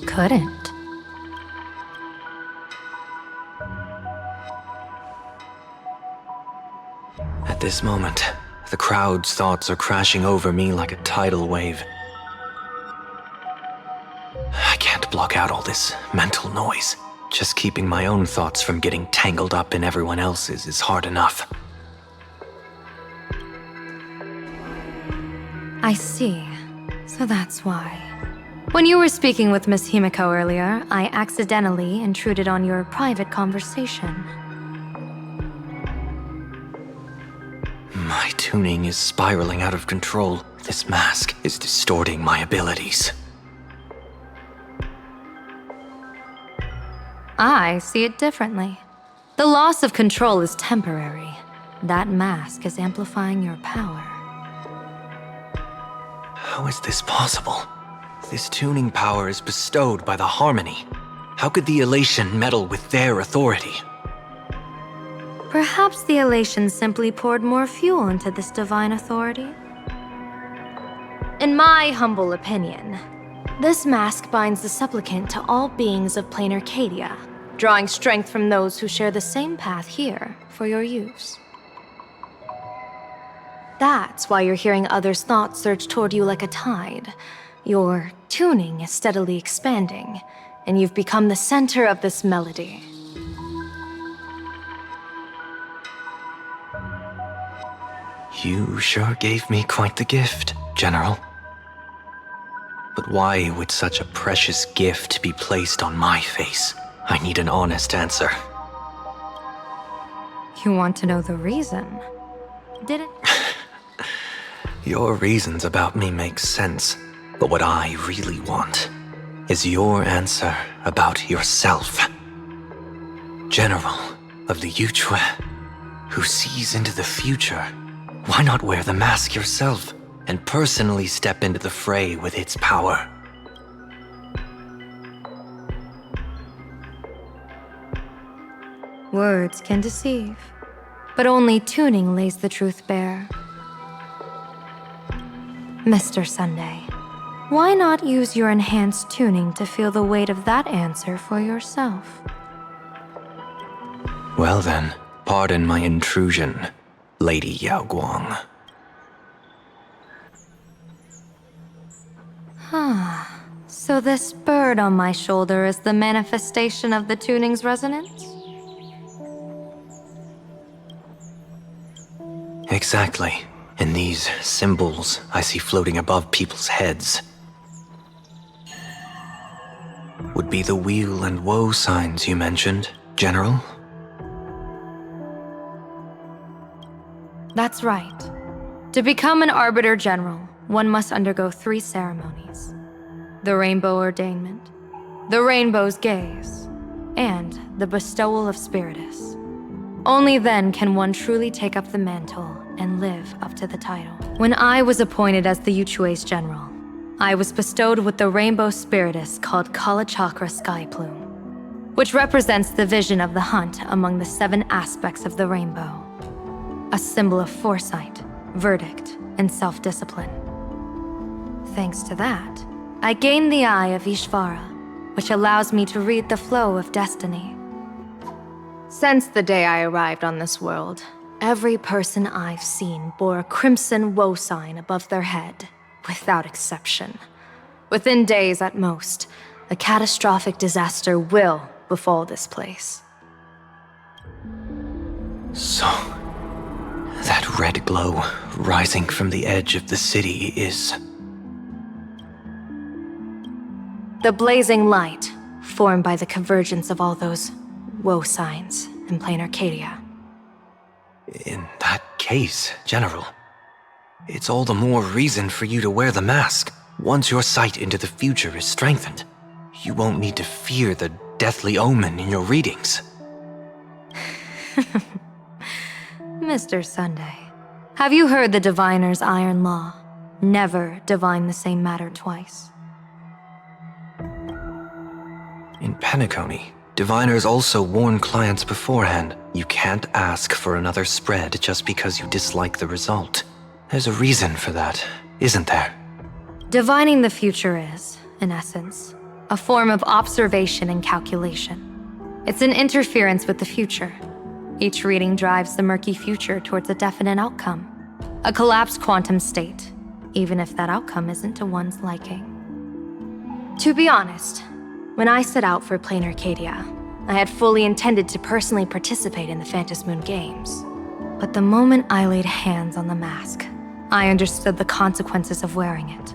couldn't. At this moment, the crowd's thoughts are crashing over me like a tidal wave. I can't block out all this mental noise. Just keeping my own thoughts from getting tangled up in everyone else's is hard enough. I see. So that's why. When you were speaking with Miss Himiko earlier, I accidentally intruded on your private conversation. My tuning is spiraling out of control. This mask is distorting my abilities. I see it differently. The loss of control is temporary. That mask is amplifying your power. How is this possible? This tuning power is bestowed by the harmony. How could the elation meddle with their authority? Perhaps the elation simply poured more fuel into this divine authority? In my humble opinion, this mask binds the supplicant to all beings of plain Arcadia, drawing strength from those who share the same path here for your use. That's why you're hearing others' thoughts surge toward you like a tide. Your tuning is steadily expanding, and you've become the center of this melody. You sure gave me quite the gift, General. But why would such a precious gift be placed on my face? I need an honest answer. You want to know the reason? Did it? Your reasons about me make sense, but what I really want is your answer about yourself. General of the Yuchue, who sees into the future. Why not wear the mask yourself and personally step into the fray with its power? Words can deceive, but only tuning lays the truth bare. Mr. Sunday, why not use your enhanced tuning to feel the weight of that answer for yourself? Well then, pardon my intrusion, Lady Yao Guang. So this bird on my shoulder is the manifestation of the tuning's resonance? Exactly. And these symbols I see floating above people's heads would be the wheel and woe signs you mentioned, General? That's right. To become an Arbiter General, one must undergo 3 ceremonies. The Rainbow Ordainment, the Rainbow's Gaze, and the Bestowal of Spiritus. Only then can one truly take up the mantle and live up to the title. When I was appointed as the Yuchue's general, I was bestowed with the Rainbow Spiritus called Kalachakra Sky Plume, which represents the vision of the hunt among the 7 aspects of the rainbow. A symbol of foresight, verdict, and self-discipline. Thanks to that, I gained the Eye of Ishvara, which allows me to read the flow of destiny. Since the day I arrived on this world, every person I've seen bore a crimson woe sign above their head, without exception. Within days at most, a catastrophic disaster will befall this place. So, that red glow rising from the edge of the city is... The blazing light, formed by the convergence of all those woe signs in plain Arcadia. In that case, General, it's all the more reason for you to wear the mask. Once your sight into the future is strengthened, you won't need to fear the deathly omen in your readings. Mr. Sunday, have you heard the diviner's iron law? Never divine the same matter twice. In Penacony, diviners also warn clients beforehand. You can't ask for another spread just because you dislike the result. There's a reason for that, isn't there? Divining the future is, in essence, a form of observation and calculation. It's an interference with the future. Each reading drives the murky future towards a definite outcome, a collapsed quantum state, even if that outcome isn't to one's liking. To be honest, when I set out for Plain Arcadia, I had fully intended to personally participate in the Phantom Moon Games. But the moment I laid hands on the mask, I understood the consequences of wearing it.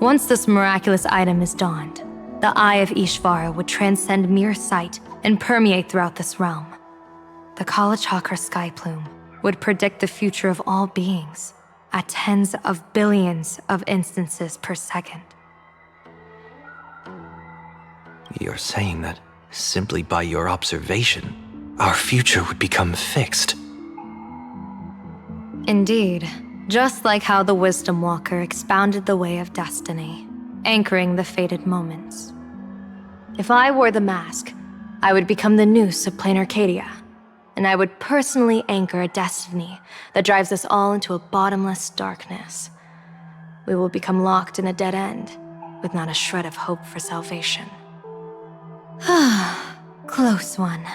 Once this miraculous item is donned, the Eye of Ishvara would transcend mere sight and permeate throughout this realm. The Kalachakra sky plume would predict the future of all beings at tens of billions of instances per second. You're saying that simply by your observation, our future would become fixed. Indeed, just like how the Wisdom Walker expounded the way of destiny, anchoring the fated moments. If I wore the mask, I would become the noose of Plain Arcadia, and I would personally anchor a destiny that drives us all into a bottomless darkness. We will become locked in a dead end, with not a shred of hope for salvation. Close one.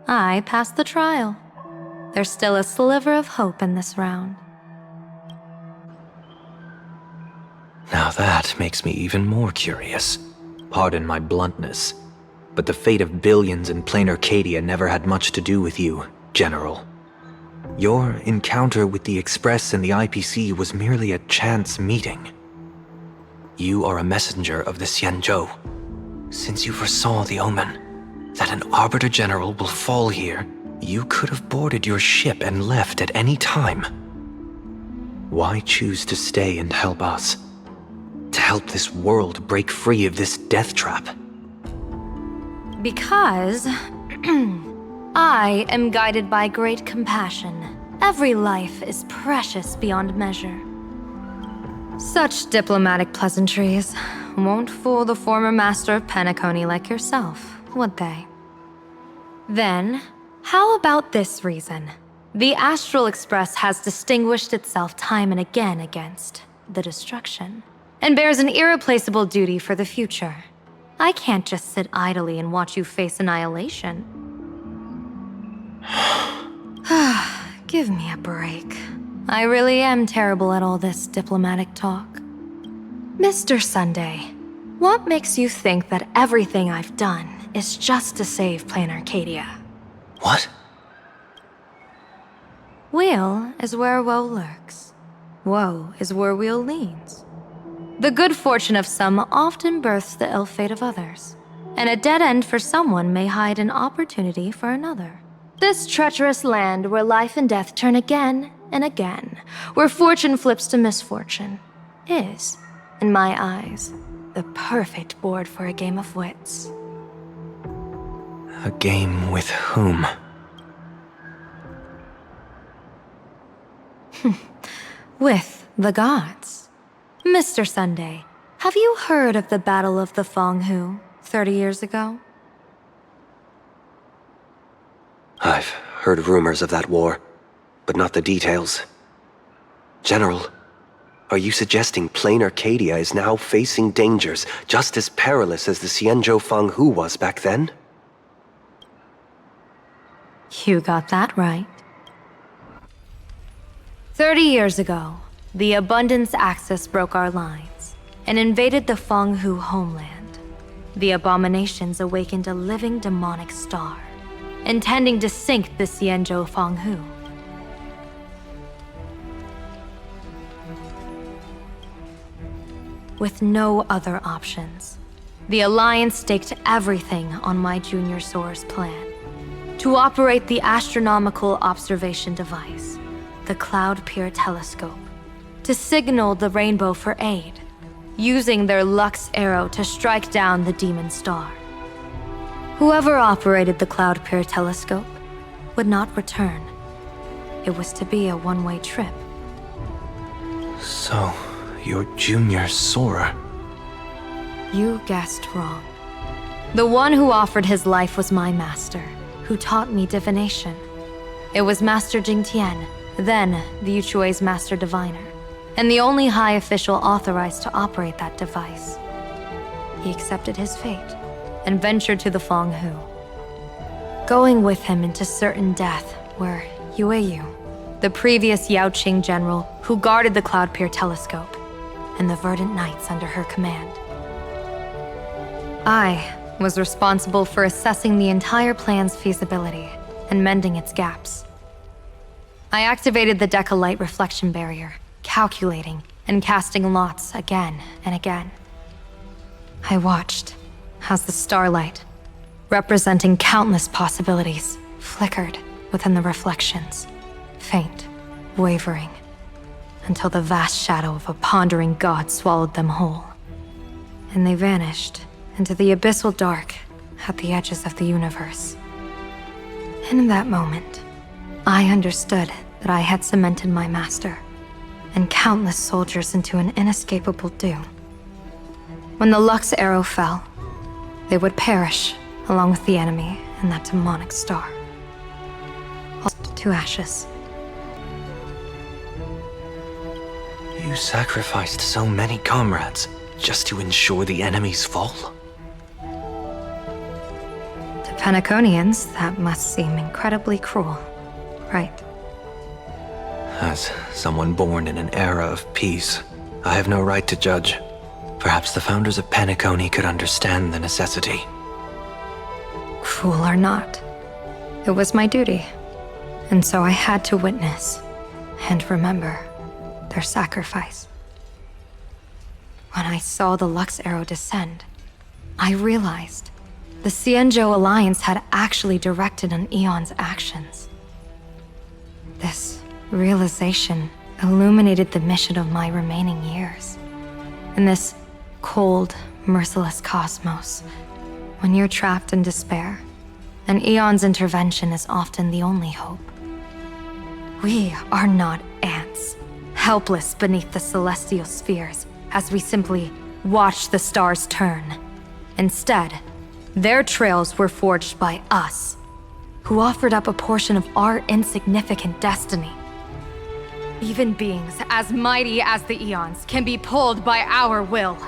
I passed the trial. There's still a sliver of hope in this round. Now that makes me even more curious. Pardon my bluntness, but the fate of billions in Plain Arcadia never had much to do with you, General. Your encounter with the Express and the IPC was merely a chance meeting. You are a messenger of the Xianzhou. Since you foresaw the omen, that an Arbiter General will fall here, you could have boarded your ship and left at any time. Why choose to stay and help us? To help this world break free of this death trap? Because I am guided by great compassion. Every life is precious beyond measure. Such diplomatic pleasantries won't fool the former master of Penacony like yourself, would they? Then, how about this reason? The Astral Express has distinguished itself time and again against the destruction, and bears an irreplaceable duty for the future. I can't just sit idly and watch you face annihilation. Give me a break. I really am terrible at all this diplomatic talk. Mr. Sunday, what makes you think that everything I've done is just to save Plain Arcadia? What? Weal is where woe lurks. Woe is where weal leans. The good fortune of some often births the ill fate of others, and a dead end for someone may hide an opportunity for another. This treacherous land where life and death turn again and again, where fortune flips to misfortune, is, in my eyes, the perfect board for a game of wits. A game with whom? With the gods. Mr. Sunday, have you heard of the Battle of the Fonghu 30 years ago? I've heard rumors of that war, but not the details. General, are you suggesting Plain Arcadia is now facing dangers just as perilous as the Xianzhou Fanghu was back then? You got that right. 30 years ago, the Abundance Axis broke our lines and invaded the Fanghu homeland. The abominations awakened a living demonic star, intending to sink the Xianzhou Fanghu. With no other options, the Alliance staked everything on my Junior Soar's plan to operate the astronomical observation device, the Cloud Peer Telescope, to signal the rainbow for aid, using their Lux arrow to strike down the demon star. Whoever operated the Cloud Peer Telescope would not return. It was to be a one-way trip. So, your Junior Soar. You guessed wrong. The one who offered his life was my master, who taught me divination. It was Master Jingtian, then the Yuchui's Master Diviner, and the only high official authorized to operate that device. he accepted his fate and ventured to the Fonghu. Going with him into certain death were Yueyu, the previous Yaoqing general who guarded the Cloudpeer telescope, and the Verdant Knights under her command. I was responsible for assessing the entire plan's feasibility and mending its gaps. I activated the Decalite reflection barrier, calculating and casting lots again and again. I watched as the starlight, representing countless possibilities, flickered within the reflections, faint, wavering, until the vast shadow of a pondering god swallowed them whole. And they vanished into the abyssal dark at the edges of the universe. In that moment, I understood that I had cemented my master and countless soldiers into an inescapable doom. When the Lux arrow fell, they would perish along with the enemy and that demonic star. Lost to ashes. You sacrificed so many comrades just to ensure the enemy's fall? To Penaconians, that must seem incredibly cruel, right? As someone born in an era of peace, I have no right to judge. Perhaps the founders of Penacony could understand the necessity. Cruel or not, it was my duty. And so I had to witness and remember their sacrifice. When I saw the Lux arrow descend, I realized the Xianzhou Alliance had actually directed an Eon's actions. This realization illuminated the mission of my remaining years. In this cold, merciless cosmos, when you're trapped in despair, an Eon's intervention is often the only hope. We are not ants, helpless beneath the celestial spheres as we simply watch the stars turn. Instead, their trails were forged by us, who offered up a portion of our insignificant destiny. Even beings as mighty as the Eons can be pulled by our will.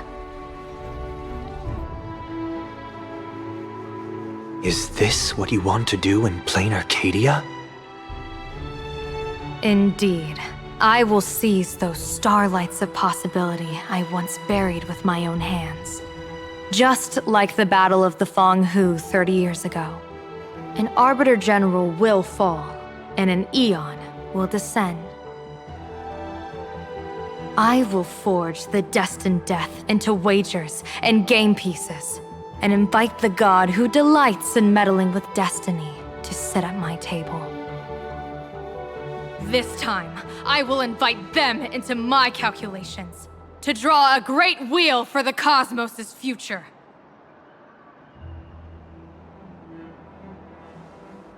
Is this what you want to do in plain Arcadia? Indeed. I will seize those starlights of possibility I once buried with my own hands. Just like the Battle of the Fonghu 30 years ago. An Arbiter General will fall, and an Eon will descend. I will forge the destined death into wagers and game pieces, and invite the god who delights in meddling with destiny to sit at my table. This time, I will invite them into my calculations, to draw a great wheel for the cosmos' future.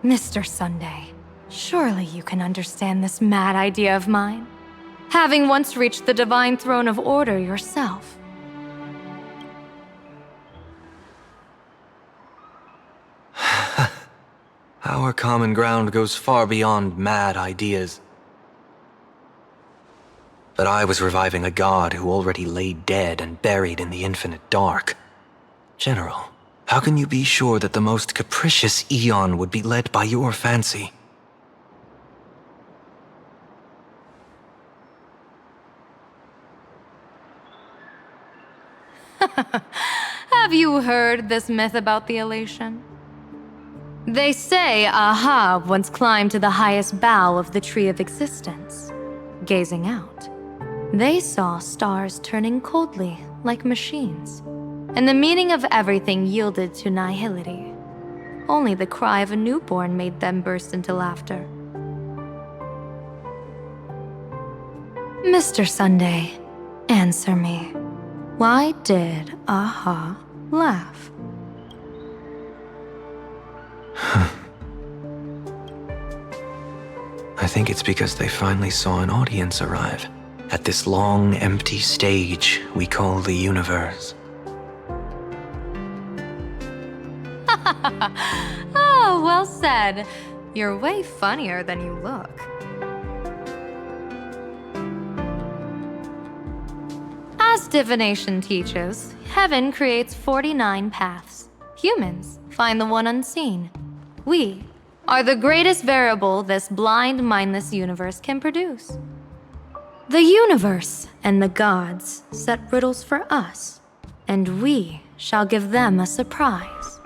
Mr. Sunday, surely you can understand this mad idea of mine, having once reached the divine throne of order yourself. Our common ground goes far beyond mad ideas. But I was reviving a god who already lay dead and buried in the infinite dark. General, how can you be sure that the most capricious Eon would be led by your fancy? Have you heard this myth about the elation? They say Ahab once climbed to the highest bough of the Tree of Existence. Gazing out, they saw stars turning coldly like machines, and the meaning of everything yielded to nihility. Only the cry of a newborn made them burst into laughter. Mr. Sunday, answer me. Why did Aha laugh? I think it's because they finally saw an audience arrive at this long, empty stage we call the universe. Oh, well said. You're way funnier than you look. As divination teaches, heaven creates 49 paths. Humans find the one unseen. We are the greatest variable this blind, mindless universe can produce. The universe and the gods set riddles for us, and we shall give them a surprise.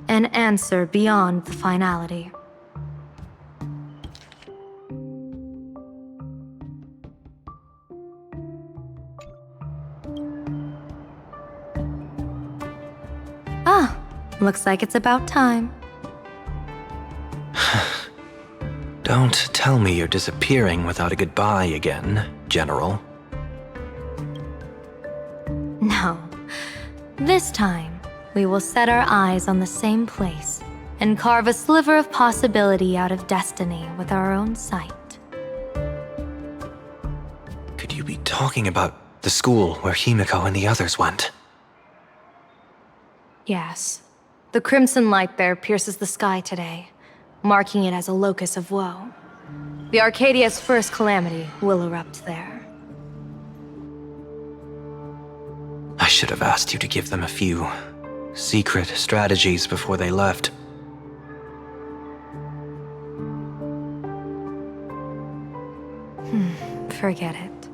An answer beyond the finality. Ah, looks like it's about time. Don't tell me you're disappearing without a goodbye again, General. No. This time, we will set our eyes on the same place and carve a sliver of possibility out of destiny with our own sight. Could you be talking about the school where Himiko and the others went? Yes. The crimson light there pierces the sky today, marking it as a locus of woe. The Arcadia's first calamity will erupt there. I should have asked you to give them a few secret strategies before they left. Forget it.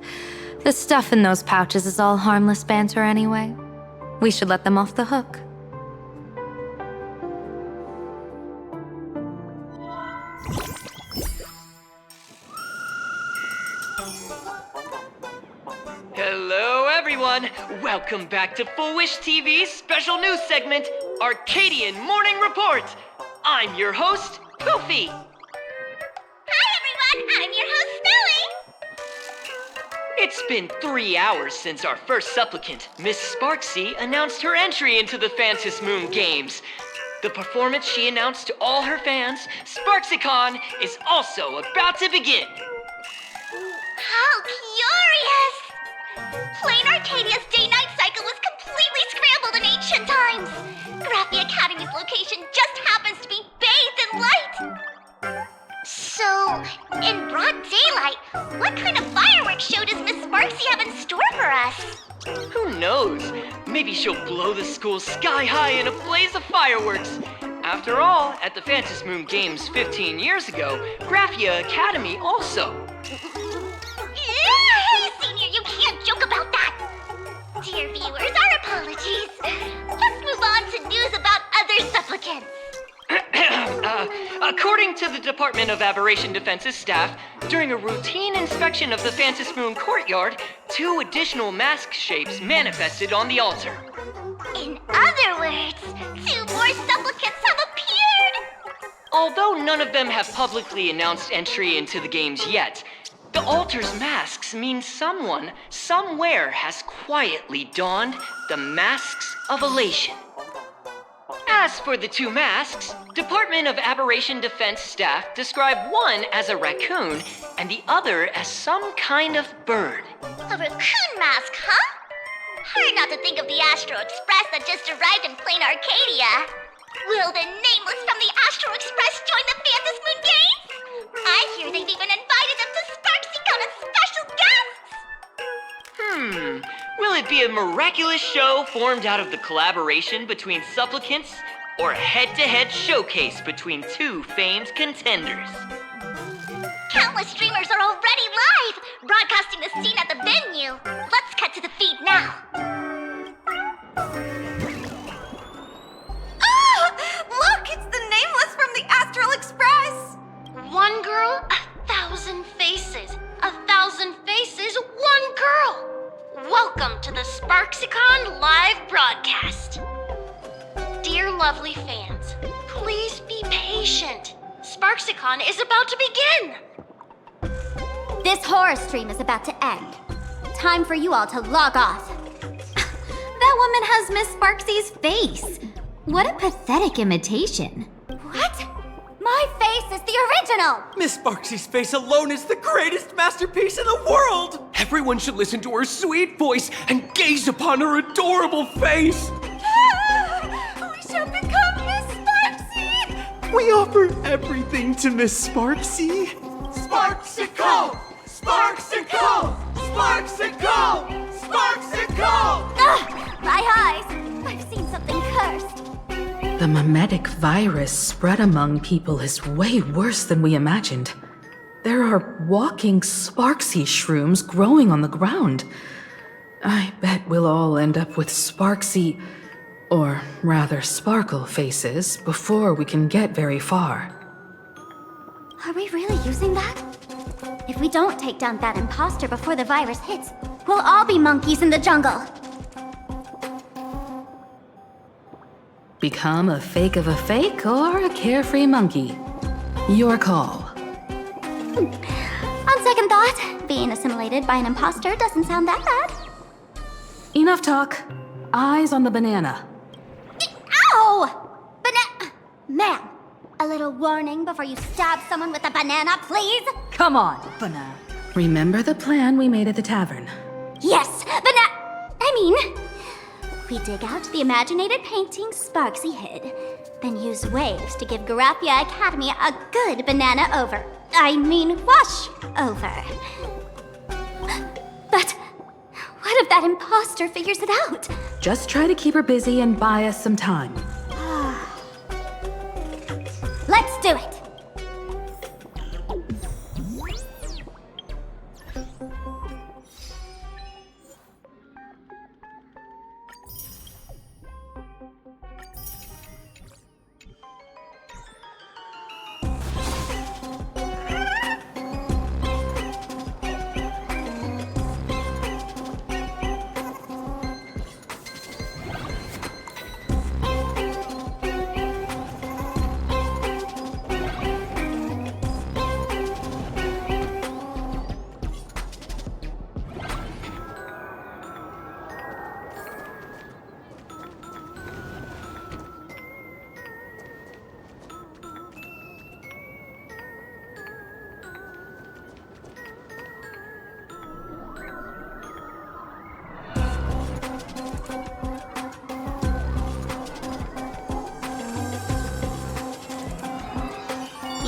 The stuff in those pouches is all harmless banter anyway. We should let them off the hook. Hello everyone! Welcome back to Full Wish TV's special news segment, Arcadian Morning Report! I'm your host, Poofy! Hi everyone, I'm your host, Snowy! It's been 3 hours since our first supplicant, Miss Sparksy, announced her entry into the Phantom Moon Games. The performance she announced to all her fans, SparksyCon, is also about to begin. How curious! Plain Arcadia's day-night cycle was completely scrambled in ancient times. Graphia Academy's location just happens to be bathed in light. So, in broad daylight, what kind of fireworks show does Miss Sparksy have in store for us? Who knows? Maybe she'll blow the school sky high in a blaze of fireworks. After all, at the Phantom Moon Games 15 years ago, Graphia Academy also. Hey, Senior, you can't joke about that! Dear viewers, our apologies. Let's move on to news about other supplicants. According to the Department of Aberration Defense's staff, during a routine inspection of the Phantom Moon courtyard, 2 additional mask shapes manifested on the altar. In other words, 2 more supplicants have appeared! Although none of them have publicly announced entry into the games yet, the altar's masks mean someone, somewhere has quietly donned the masks of elation. As for the 2 masks, Department of Aberration Defense staff describe one as a raccoon and the other as some kind of bird. A raccoon mask, huh? Hard not to think of the Astro Express that just arrived in plain Arcadia. Will the Nameless from the Astro Express join the Phantom Moon Games? I hear they've even invited them to SparksyCon as special guests! Will it be a miraculous show formed out of the collaboration between supplicants, or a head-to-head showcase between 2 famed contenders? Countless streamers are already live, broadcasting the scene at the venue. Let's cut to the feed now. Look, it's the Nameless from the Astral Express! One girl, 1,000 faces. 1,000 faces, one girl. Welcome to the SparksyCon live broadcast. Dear lovely fans, please be patient. SparksyCon is about to begin. This horror stream is about to end. Time for you all to log off. That woman has Miss Sparksy's face. What a pathetic imitation. What? My face is the original. Miss Sparksy's face alone is the greatest masterpiece in the world! Everyone should listen to her sweet voice and gaze upon her adorable face! We shall become Miss Sparksy! We offer everything to Miss Sparksy. SparksyCon! SparksyCon! Sparksicle! Sparksicle! Ugh! My eyes! I've seen something cursed. The mimetic virus spread among people is way worse than we imagined. There are walking Sparksy shrooms growing on the ground. I bet we'll all end up with Sparksy, or rather Sparkle faces before we can get very far. Are we really using that? If we don't take down that imposter before the virus hits, we'll all be monkeys in the jungle. Become a fake of a fake or a carefree monkey? Your call. On second thought, being assimilated by an imposter doesn't sound that bad. Enough talk. Eyes on the banana. Ow! Ma'am, a little warning before you stab someone with a banana, please? Come on, banana. Remember the plan we made at the tavern? Yes, we dig out the imaginated painting Sparksy hid, then use waves to give Graphia Academy a good wash over. But what if that imposter figures it out? Just try to keep her busy and buy us some time. Let's do it!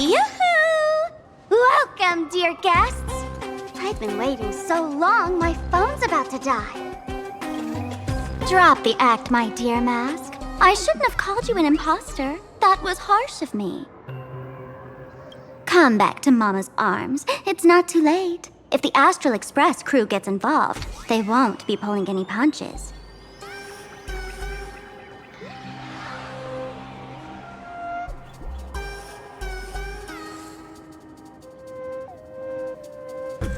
Yoo-hoo! Welcome, dear guests! I've been waiting so long, my phone's about to die. Drop the act, my dear Mask. I shouldn't have called you an imposter. That was harsh of me. Come back to Mama's arms. It's not too late. If the Astral Express crew gets involved, they won't be pulling any punches.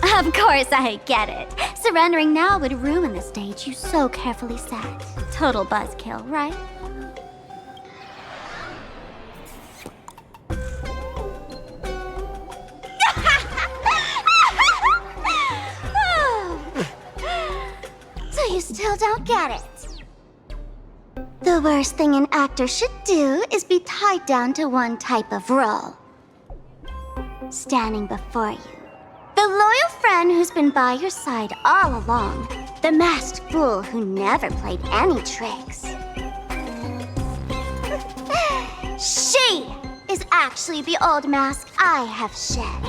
Of course I get it. Surrendering now would ruin the stage you so carefully set. Total buzzkill, right? So you still don't get it? The worst thing an actor should do is be tied down to one type of role. Standing before you, the loyal friend who's been by your side all along. The masked fool who never played any tricks. She is actually the old mask I have shed.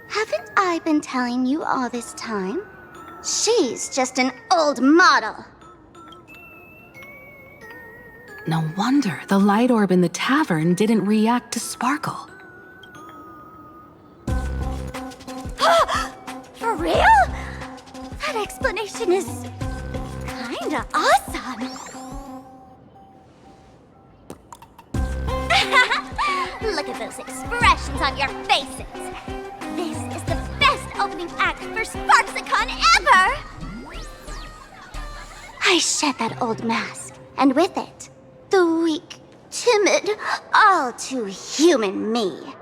Haven't I been telling you all this time? She's just an old model. No wonder the light orb in the tavern didn't react to Sparkle. For real? That explanation is kinda awesome. Look at those expressions on your faces. This is the best opening act for Sparksicon ever! I shed that old mask, and with it, the weak, timid, all too human me.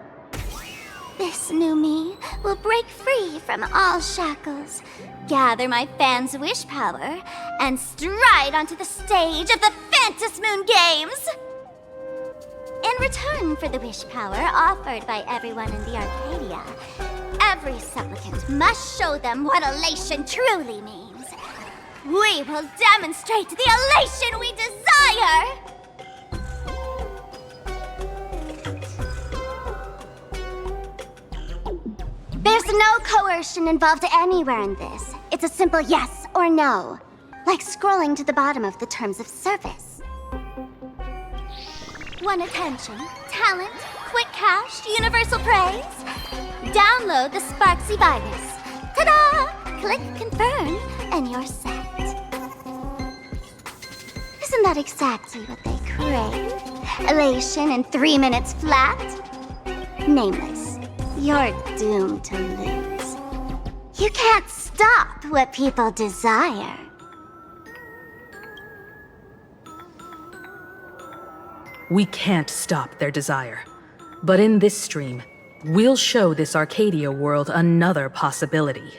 This new me will break free from all shackles, gather my fans' wish power, and stride onto the stage of the Phantasmoon Moon Games! In return for the wish power offered by everyone in the Arcadia, every supplicant must show them what elation truly means. We will demonstrate the elation we desire! There's no coercion involved anywhere in this. It's a simple yes or no. Like scrolling to the bottom of the terms of service. Want attention, talent, quick cash, universal praise? Download the Sparksy virus. Ta-da! Click confirm, and you're set. Isn't that exactly what they crave? Elation in 3 minutes flat? Nameless, you're doomed to lose. You can't stop what people desire. We can't stop their desire. But in this stream, we'll show this Arcadia world another possibility.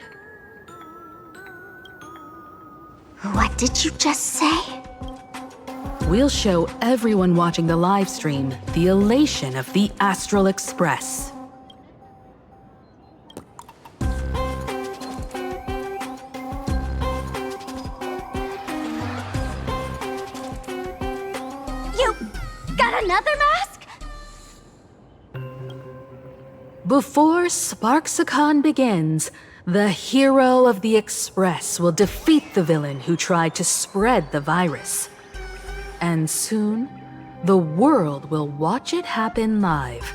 What did you just say? We'll show everyone watching the live stream the elation of the Astral Express. You got another mask? Before Sparksicon begins, the hero of the Express will defeat the villain who tried to spread the virus. And soon, the world will watch it happen live.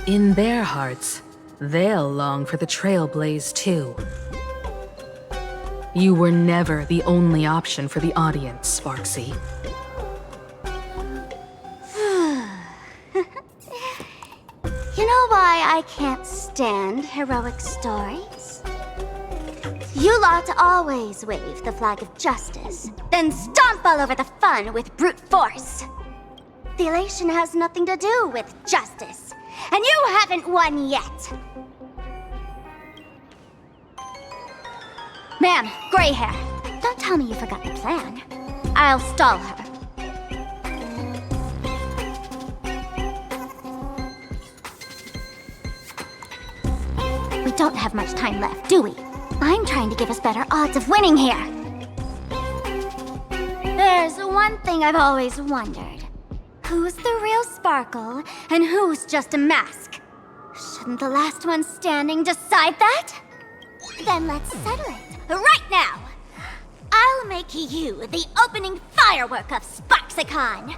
In their hearts, they'll long for the Trailblaze too. You were never the only option for the audience, Sparksy. You know why I can't stand heroic stories? You lot always wave the flag of justice, then stomp all over the fun with brute force. The elation has nothing to do with justice, and you haven't won yet. Ma'am, gray hair, don't tell me you forgot the plan. I'll stall her. We don't have much time left, do we? I'm trying to give us better odds of winning here. There's one thing I've always wondered. Who's the real Sparkle, and who's just a mask? Shouldn't the last one standing decide that? Then let's settle it, right now! I'll make you the opening firework of Sparksicon!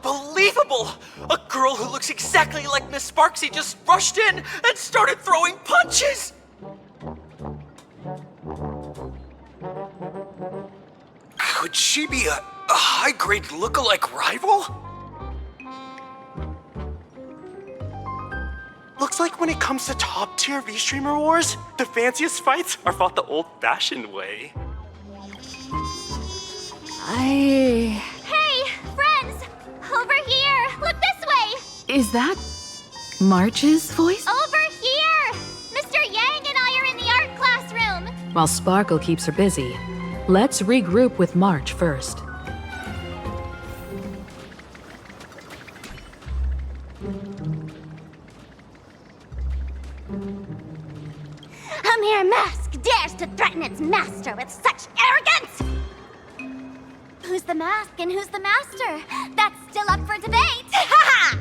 Unbelievable! A girl who looks exactly like Miss Sparksy just rushed in and started throwing punches! Could she be a high-grade lookalike rival? Looks like when it comes to top-tier V-Streamer wars, the fanciest fights are fought the old-fashioned way. Hey, friends! Over here! Look this way! Is that March's voice? Over here! Mr. Yang and I are in the art classroom! While Sparkle keeps her busy, let's regroup with March first. A mere mask dares to threaten its master with such arrogance! Who's the mask and who's the master? That's still up for debate! Ha ha!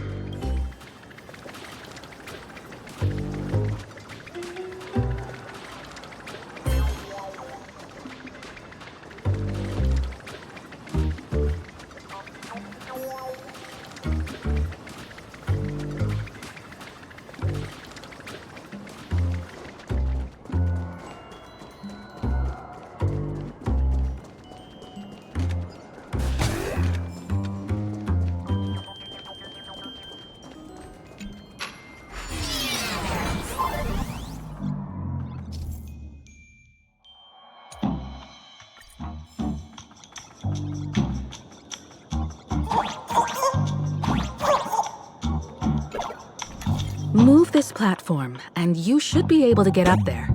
Move this platform, and you should be able to get up there.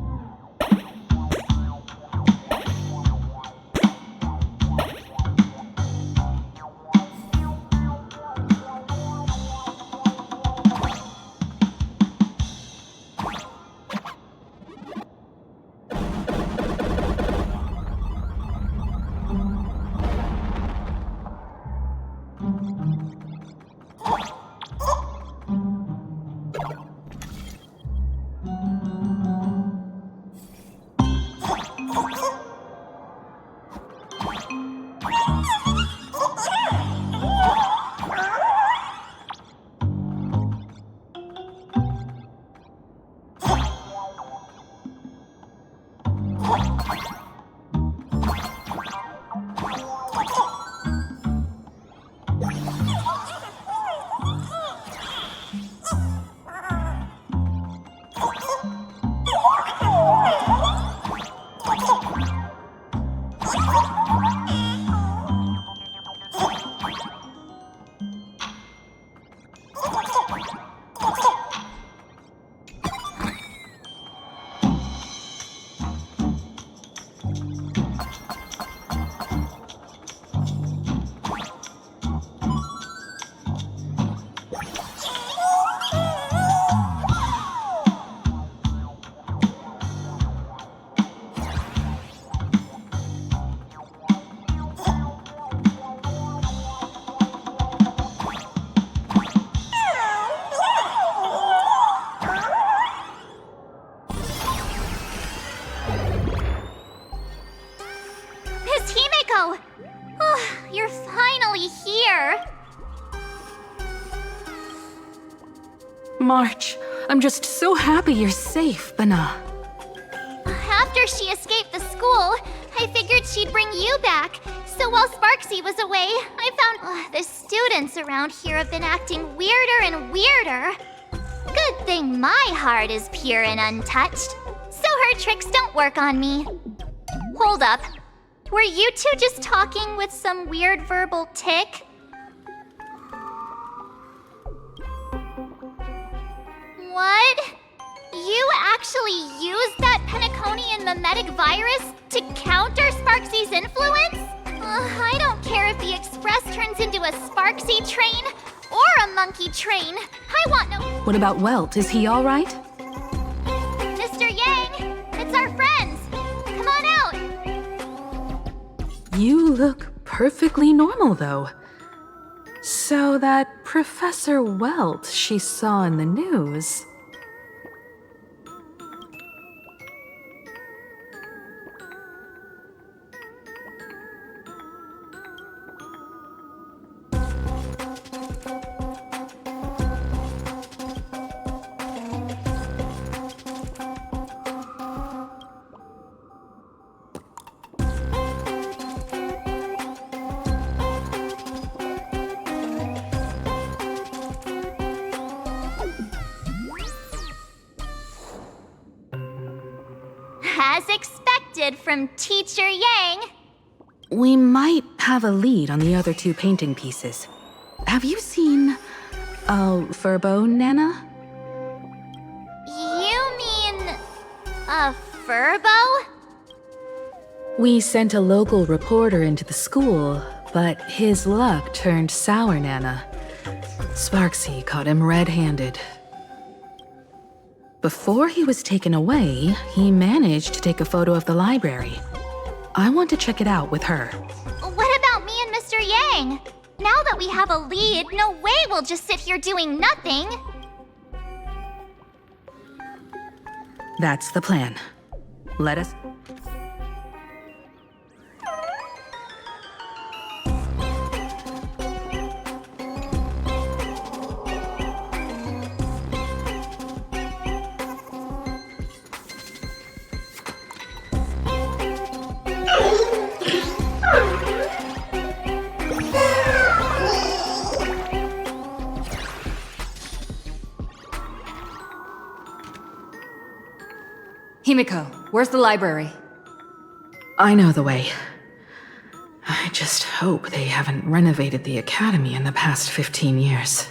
March, I'm just so happy you're safe, Bana. After she escaped the school, I figured she'd bring you back. So while Sparksy was away, I found the students around here have been acting weirder and weirder. Good thing my heart is pure and untouched, so her tricks don't work on me. Hold up. Were you two just talking with some weird verbal tick? What? You actually used that Penaconian mimetic virus to counter Sparksy's influence? I don't care if the Express turns into a Sparksy train or a monkey train. I want no... What about Welt? Is he all right? Mr. Yang, it's our friends. Come on out. You look perfectly normal, though. So that Professor Welt she saw in the news... As expected from Teacher Yang. We might have a lead on the other two painting pieces. Have you seen... Furbo, Nana? You mean... a Furbo? We sent a local reporter into the school, but his luck turned sour, Nana. Sparksy caught him red-handed. Before he was taken away, he managed to take a photo of the library. I want to check it out with her. What about me and Mr. Yang? Now that we have a lead, no way we'll just sit here doing nothing. That's the plan. Let us... Himiko, where's the library? I know the way. I just hope they haven't renovated the academy in the past 15 years.